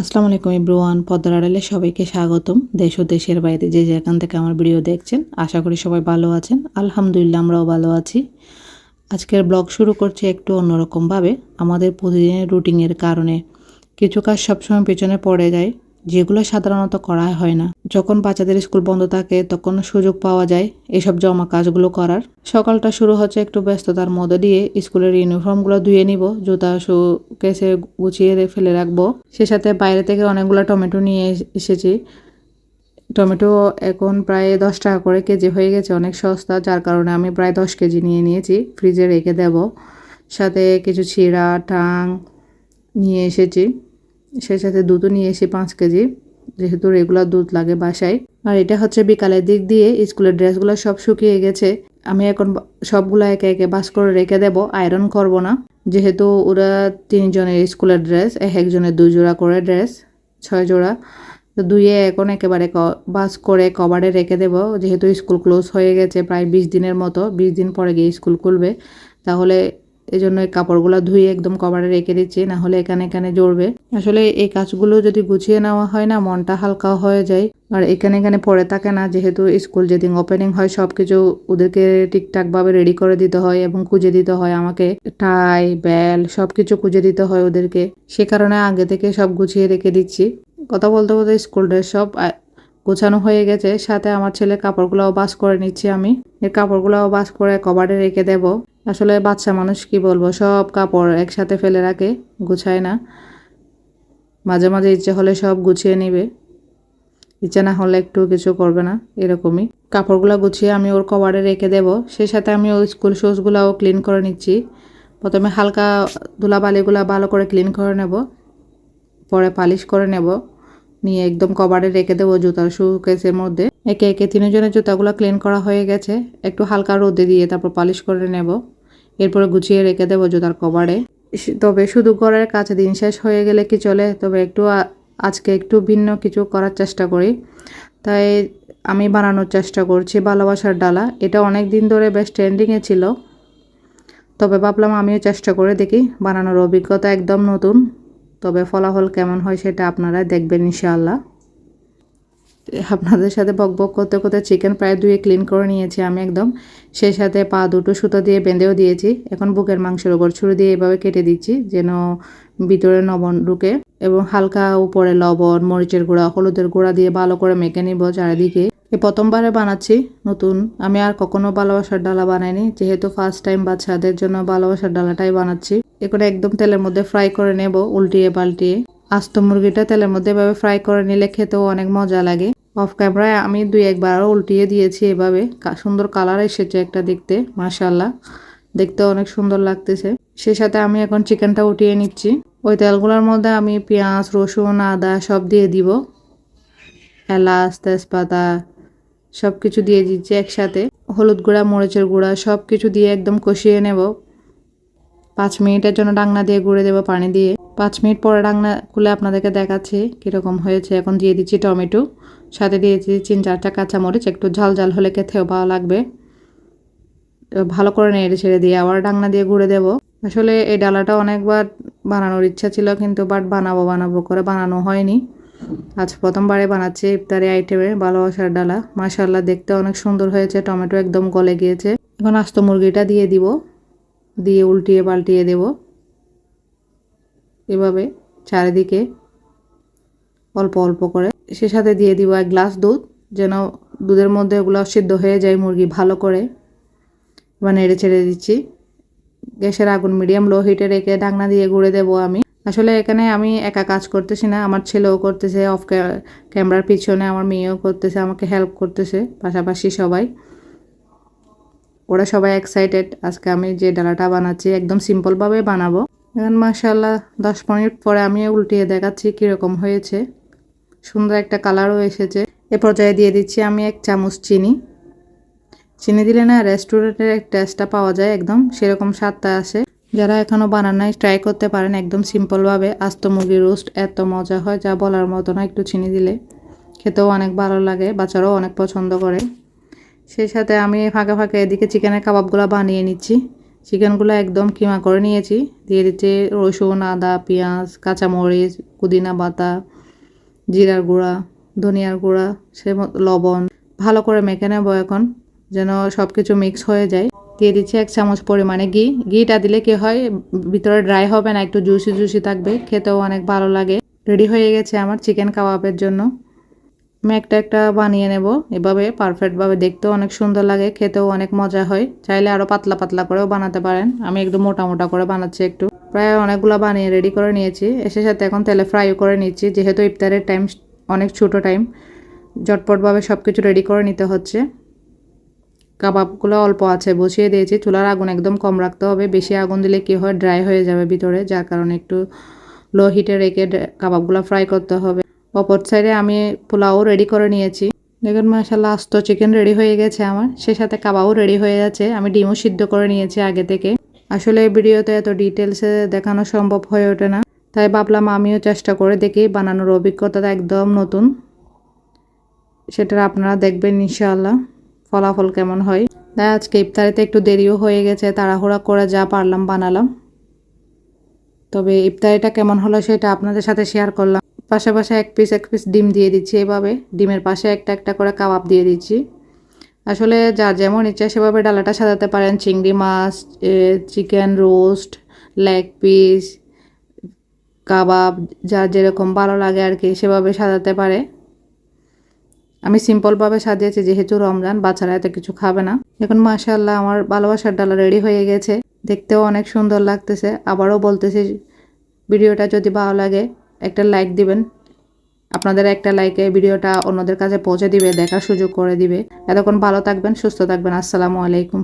আসসালামু আলাইকুম এভরিওয়ান, পদ্মার আড়ালে সবাইকে স্বাগতম। দেশ ও দেশের বাইরে যে যেখান থেকে আমার ভিডিও দেখছেন, আশা করি সবাই ভালো আছেন। আলহামদুলিল্লাহ আমরাও ভালো আছি। আজকের ব্লগ শুরু করছি একটু অন্যরকমভাবে। আমাদের প্রতিদিনের রুটিনের কারণে কিছু কাজ সবসময় পেছনে পড়ে যায়, যেগুলো সাধারণত করা হয় না। যখন বাচ্চাদের স্কুল বন্ধ থাকে তখন সুযোগ পাওয়া যায় এসব জমা কাজগুলো করার। সকালটা শুরু হচ্ছে একটু ব্যস্ততার মধ্যে দিয়ে। স্কুলের ইউনিফর্মগুলো ধুয়ে নিব, জুতা শু কেসে গুছিয়ে ফেলে রাখবো। সে সাথে বাইরে থেকে অনেকগুলো টমেটো নিয়ে এসেছি। টমেটো এখন প্রায় 10 টাকা করে কেজি হয়ে গেছে, অনেক সস্তা, যার কারণে আমি প্রায় 10 কেজি নিয়ে নিয়েছি, ফ্রিজে রেখে দেব। সাথে কিছু চিড়া টাং নিয়ে এসেছি, সেই সাথে দুধও নিয়ে এসে 5 কেজি, যেহেতু রেগুলার দুধ লাগে বাসায়। আর এটা হচ্ছে বিকালের দিক দিয়ে স্কুলের ড্রেসগুলো সব শুকিয়ে গেছে। আমি এখন সবগুলো একে একে বাস করে রেখে দেব, আয়রন করব না, যেহেতু ওরা 3 জনের স্কুলের ড্রেস, একজনের 2 জোড়া করে ড্রেস, 6 জোড়া। তো ধুয়ে এখন একেবারে বাস করে কভারে রেখে দেব, যেহেতু স্কুল ক্লোজ হয়ে গেছে প্রায় 20 দিনের মতো। 20 দিন পরে গিয়ে স্কুল খুলবে, তাহলে এই জন্য এই কাপড়গুলো ধুয়ে একদম কভারে রেখে দিচ্ছি, না হলে এখানে এখানে জড়বে। আসলে এই কাজগুলো যদি গুছিয়ে নেওয়া হয় না, মনটা হালকা হয়ে যায় আর এখানে এখানে পড়ে থাকে না। যেহেতু স্কুল যেদিন ওপেনিং হয় সব কিছু ওদেরকে ঠিকঠাকভাবে রেডি করে দিতে হয় এবং খুঁজে দিতে হয় আমাকে। টাই বেল সব কিছু খুঁজে দিতে হয় ওদেরকে, সে কারণে আগে থেকে সব গুছিয়ে রেখে দিচ্ছি। কথা বলতে বলতে স্কুল ড্রেস সব গোছানো হয়ে গেছে। সাথে আমার ছেলের কাপড়গুলোও বাস করে নিচ্ছি আমি। এর কাপড়গুলোও বাস করে কভারে রেখে দেব। আসলে বাচ্চা মানুষ কি বলবো, সব কাপড় একসাথে ফেলে রাখে, গুছায় না। মাঝে মাঝে ইচ্ছে হলে সব গুছিয়ে নিবে, ইচ্ছে না হলে একটু কিছু করবে না, এরকমই। কাপড়গুলো গুছিয়ে আমি ওর কভারে রেখে দেব। সেই সাথে আমি ওই স্কুল শুজগুলোও ক্লিন করে নিচ্ছি। প্রথমে হালকা ধুলাবালিগুলো ভালো করে ক্লিন করে নেব, পরে পালিশ করে নেব, নিয়ে একদম কভারে রেখে দেবো জুতার শোকেসের মধ্যে। একে একে 3 জনের জুতাগুলো ক্লিন করা হয়ে গেছে, একটু হালকা রোদে দিয়ে তারপর পালিশ করে নেব। এরপরে গুছিয়ে রেখে দেবো জুতার কভারে। তবে শুধু ঘরের কাছে দিন শেষ হয়ে গেলে কি চলে, তবে একটু আজকে একটু ভিন্ন কিছু করার চেষ্টা করি। তাই আমি বানানোর চেষ্টা করছি ভালোবাসার ডালা। এটা অনেক দিন ধরে বেশ ট্রেন্ডিংয়ে ছিল, তবে ভাবলাম আমিও চেষ্টা করে দেখি। বানানোর অভিজ্ঞতা একদম নতুন, তবে ফলাফল কেমন হয় সেটা আপনারা দেখবেন ইনশাআল্লাহ। আপনাদের সাথে বকবক করতে করতে চিকেন প্রায় ধুয়ে ক্লিন করে নিয়েছি আমি একদম। সেই সাথে পা দুটো সুতো দিয়ে বেঁধেও দিয়েছি। এখন বুকের মাংসের উপর ছুরি দিয়ে এভাবে কেটে দিচ্ছি, যেন ভিতরে লবণ ঢুকে, এবং হালকা উপরে লবণ, মরিচের গুঁড়া, হলুদের গুঁড়া দিয়ে ভালো করে মেখে নিব চারিদিকে। এই প্রথমবারে বানাচ্ছি নতুন, আমি আর কখনো ভালোবাসার ডালা বানাইনি, যেহেতু ফার্স্ট টাইম বাচ্চাদের জন্য ভালোবাসার ডালাটাই বানাচ্ছি। এখন একদম তেলের মধ্যে ফ্রাই করে নেব, উল্টিয়ে পাল্টিয়ে। আস্ত মুরগিটা তেলের মধ্যে এভাবে ফ্রাই করে নিলে খেতেও অনেক মজা লাগে। অফ ক্যামেরায় আমি 2-1 বার উল্টিয়ে দিয়েছি, এভাবে সুন্দর কালার এসেছে একটা দেখতে, মাশাআল্লাহ, দেখতে অনেক সুন্দর লাগতেছে। সেই সাথে আমি এখন চিকেনটা উঠিয়ে নিচ্ছি। ওই তেলগুলোর মধ্যে আমি পেঁয়াজ, রসুন, আদা সব দিয়ে দিব, এলাচ, তেজপাতা সব কিছু দিয়ে দিচ্ছি একসাথে। হলুদ গুঁড়া, মরিচের গুঁড়া সব কিছু দিয়ে একদম কষিয়ে নেব। 5 মিনিটের জন্য ডাকনা দিয়ে গুঁড়ে দেবো পানি দিয়ে। 5 মিনিট পরে ডাকনা খুলে আপনাদেরকে দেখাচ্ছি কীরকম হয়েছে। এখন দিয়ে দিচ্ছি টমেটো, সাথে দিয়েছি 3-4টা কাঁচামরিচ, একটু ঝাল ঝাল হলে খেতেও ভালো লাগবে। ভালো করে নেড়ে ছেড়ে দিয়ে আবার ডাকনা দিয়ে গুঁড়ে দেব। আসলে এই ডালাটা অনেকবার বানানোর ইচ্ছা ছিল, কিন্তু বানাবো বানাবো করে বানানো হয়নি। আজ প্রথমবারে বানাচ্ছি ইফতারি আইটেমে ভালোবাসার ডালা। মাশাআল্লাহ, দেখতে অনেক সুন্দর হয়েছে, টমেটো একদম গলে গিয়েছে। এখন আস্ত মুরগিটা দিয়ে দিব, দিয়ে উল্টিয়ে পাল্টিয়ে দেব এভাবে চারিদিকে অল্প অল্প করে। সে সাথে দিয়ে দিব 1 গ্লাস দুধ, যেন দুধের মধ্যে ওগুলো সিদ্ধ হয়ে যায় মুরগি ভালো করে। এবার নেড়ে ছেড়ে দিচ্ছি। গ্যাসের আগুন মিডিয়াম লো হিটে রেখে ঢাকনা দিয়ে গুঁড়ে দেবো আমি। আসলে এখানে আমি একা কাজ করতেছি না, আমার ছেলেও করতেছে, অফ ক্যামেরার পিছনে আমার মেয়েও করতেছে, আমাকে হেল্প করতেছে, পাশাপাশি সবাই। ওরা সবাই এক্সাইটেড আজকে আমি যে ডালাটা বানাচ্ছি, একদম সিম্পলভাবে বানাবো। এখন মাশাআল্লাহ 10 মিনিট পরে আমি উল্টিয়ে দেখাচ্ছি কীরকম হয়েছে। সুন্দর একটা কালারও এসেছে। এ পর্যায়ে দিয়ে দিচ্ছি আমি 1 চামচ চিনি। চিনি দিলে না রেস্টুরেন্টের টেস্টটা পাওয়া যায়, একদম সেরকম স্বাদটা আসে। যারা এখনও বানান নাই ট্রাই করতে পারেন, একদম সিম্পলভাবে। আস্ত মুরগির রোস্ট এত মজা হয় যা বলার মতো না, একটু চিনি দিলে খেতেও অনেক ভালো লাগে, বাচ্চারাও অনেক পছন্দ করে। সেই সাথে আমি ফাঁকে ফাঁকে এদিকে চিকেনের কাবাবগুলো বানিয়ে নিচ্ছি। চিকেনগুলো একদম কিমা করে নিয়েছি। দিয়ে দিচ্ছি রসুন, আদা, পেঁয়াজ, কাঁচামরিচ, পুদিনা পাতা, জিরার গুঁড়া, ধনিয়ার গুঁড়া, লবণ। ভালো করে মেখে নেব এখন, যেন সব কিছু মিক্স হয়ে যায়। দিয়ে দিচ্ছি 1 চামচ পরিমাণে ঘি। ঘিটা দিলে কি হয়, ভিতরে ড্রাই হবে না, একটু জুসি জুসি থাকবে, খেতেও অনেক ভালো লাগে। রেডি হয়ে গেছে আমার চিকেন কাবাবের জন্য। আমি একটা বানিয়ে নেব এভাবে পারফেক্টভাবে, দেখতেও অনেক সুন্দর লাগে, খেতেও অনেক মজা হয়। চাইলে আরও পাতলা পাতলা করেও বানাতে পারেন, আমি একদম মোটা মোটা করে বানাচ্ছি একটু। প্রায় অনেকগুলো বানিয়ে রেডি করে নিয়েছি। এসে সাথে এখন তেলে ফ্রাইও করে নিচ্ছি, যেহেতু ইফতারের টাইম অনেক ছোটো টাইম, ঝটপটভাবে সব কিছু রেডি করে নিতে হচ্ছে। কাবাবগুলো অল্প আছে বসিয়ে দিয়েছি, চুলার আগুন একদম কম রাখতে হবে, বেশি আগুন দিলে কী হয়, ড্রাই হয়ে যাবে ভিতরে, যার কারণে একটু লো হিটে রেখে কাবাবগুলো ফ্রাই করতে হবে। অপর সাইডে আমি পোলাও রেডি করে নিয়েছি। দেখুন মাশাআল্লাহ, আস্ত চিকেন রেডি হয়ে গেছে আমার, সে সাথে কাবাবও রেডি হয়ে যাচ্ছে। আমি ডিমও সিদ্ধ করে নিয়েছি আগে থেকে। আসলে এই ভিডিওতে এত ডিটেলসে দেখানো সম্ভব হয়ে ওঠে না, তাই ভাবলাম আমিও চেষ্টা করে দেখি। বানানোর অভিজ্ঞতাটা একদম নতুন, সেটা আপনারা দেখবেন ইনশাআল্লাহ ফলাফল কেমন হয়। তাই আজকে ইফতারিতে একটু দেরিও হয়ে গেছে, তাড়াহুড়া করে যা পারলাম বানালাম। তবে ইফতারিটা কেমন হলো সেটা আপনাদের সাথে শেয়ার করলাম। পাশে এক পিস ডিম দিয়ে দিচ্ছি এভাবে, ডিমের পাশে একটা করে কাবাব দিয়ে দিচ্ছি। আসলে যার যেমন ইচ্ছা সেভাবে ডালাটা সাজাতে পারেন। চিংড়ি মাছ, চিকেন রোস্ট, লেগ পিস, কাবাব, যার যেরকম ভালো লাগে আর কি সেভাবে সাজাতে পারে। আমি সিম্পলভাবে সাজিয়েছি, যেহেতু রমজান, বাচ্চারা এত কিছু খাবে না। এখন মাশাআল্লাহ আমার ভালোবাসার ডালা রেডি হয়ে গেছে, দেখতেও অনেক সুন্দর লাগতেছে। আবারও বলতেছি, ভিডিওটা যদি ভালো লাগে একটা লাইক দিবেন। আপনাদের একটা লাইকে ভিডিওটা অন্যদের কাছে পৌঁছে দিবে, দেখার সুযোগ করে দিবে। এতক্ষণ ভালো থাকবেন, সুস্থ থাকবেন। আসসালামু আলাইকুম।